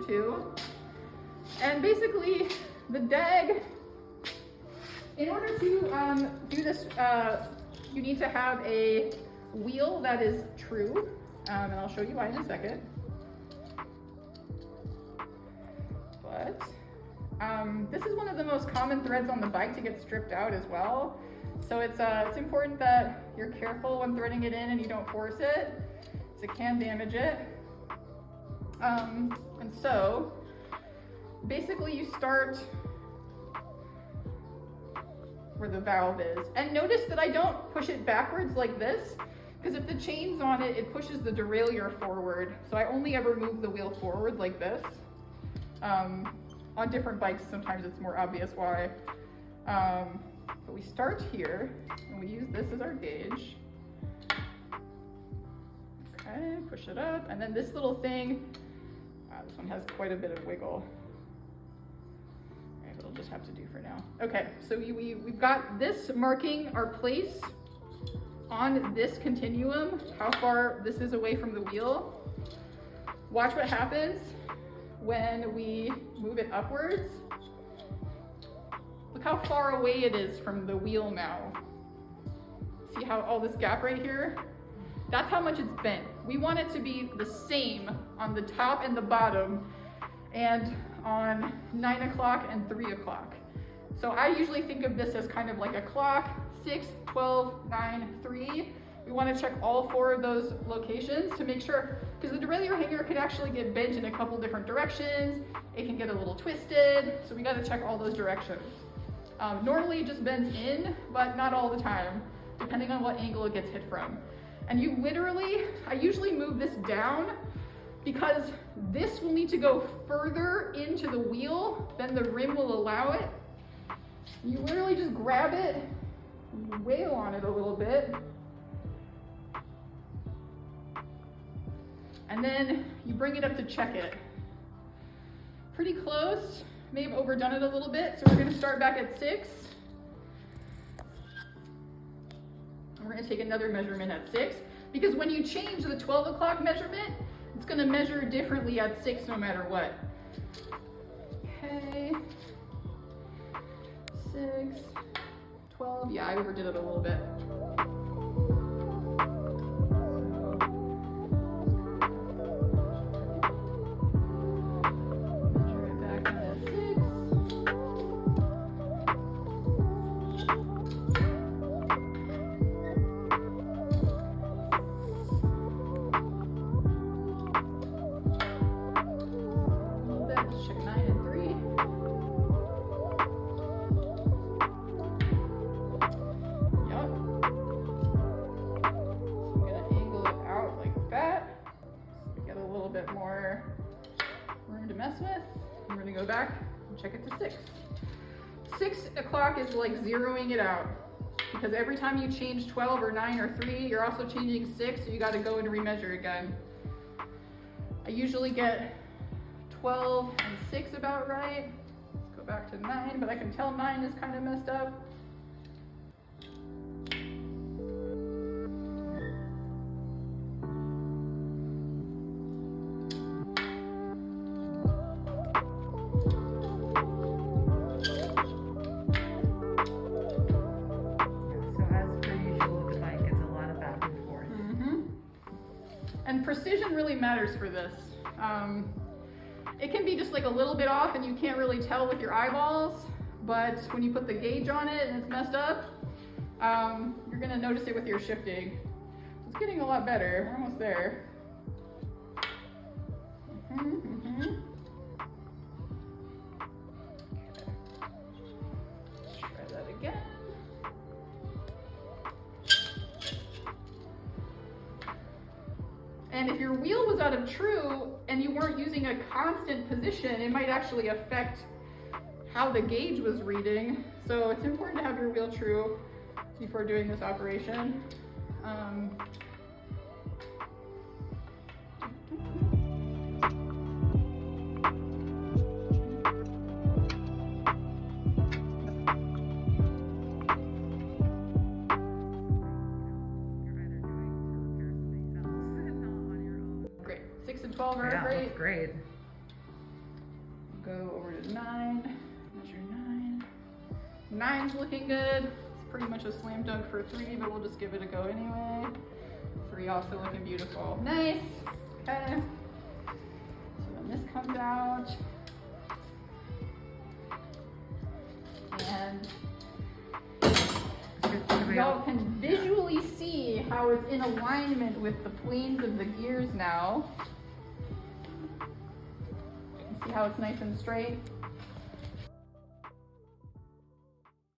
2. And basically the DAG, in order to do this, you need to have a wheel that is true, and I'll show you why in a second. But this is one of the most common threads on the bike to get stripped out as well. So it's important that you're careful when threading it in and you don't force it, because it can damage it. And so basically you start where the valve is. And notice that I don't push it backwards like this, because if the chain's on it, it pushes the derailleur forward. So I only ever move the wheel forward like this. On different bikes, sometimes it's more obvious why. But we start here, and we use this as our gauge. Okay, push it up, and then this little thing, this one has quite a bit of wiggle. Okay, but it'll just have to do for now. Okay, so we've got this marking our place on this continuum, how far this is away from the wheel. Watch what happens when we move it upwards. Look how far away it is from the wheel now. See how all this gap right here? That's how much it's bent. We want it to be the same on the top and the bottom, and on 9 o'clock and 3 o'clock. So I usually think of this as kind of like a clock, 6, 12, 9, 3. We want to check all 4 of those locations to make sure, because the derailleur hanger can actually get bent in a couple different directions. It can get a little twisted, so we got to check all those directions. Normally it just bends in, but not all the time, depending on what angle it gets hit from. And you literally, I usually move this down because this will need to go further into the wheel than the rim will allow it. You literally just grab it, wail on it a little bit, and then you bring it up to check it. Pretty close, may have overdone it a little bit, so we're gonna start back at 6. And we're gonna take another measurement at 6, because when you change the 12 o'clock measurement, it's gonna measure differently at 6 no matter what. Okay, 6, 12, yeah, I overdid it a little bit. I'm going to go back and check it to 6. 6 o'clock is like zeroing it out, because every time you change 12 or 9 or 3, you're also changing 6, so you got to go and remeasure again. I usually get 12 and 6 about right. Let's go back to 9, but I can tell 9 is kind of messed up. And precision really matters for this. It can be just like a little bit off and you can't really tell with your eyeballs, but when you put the gauge on it and it's messed up, you're gonna notice it with your shifting. It's getting a lot better, we're almost there. Okay. Try that again. And if your wheel was out of true and you weren't using a constant position, it might actually affect how the gauge was reading. So it's important to have your wheel true before doing this operation. Great, 6 and 12 are great. Great. Go over to 9, measure 9. 9's looking good. It's pretty much a slam dunk for 3, but we'll just give it a go anyway. 3 also looking beautiful. Nice, okay. So then this comes out. And y'all can visually see how it's in alignment with the planes of the gears now. See how it's nice and straight?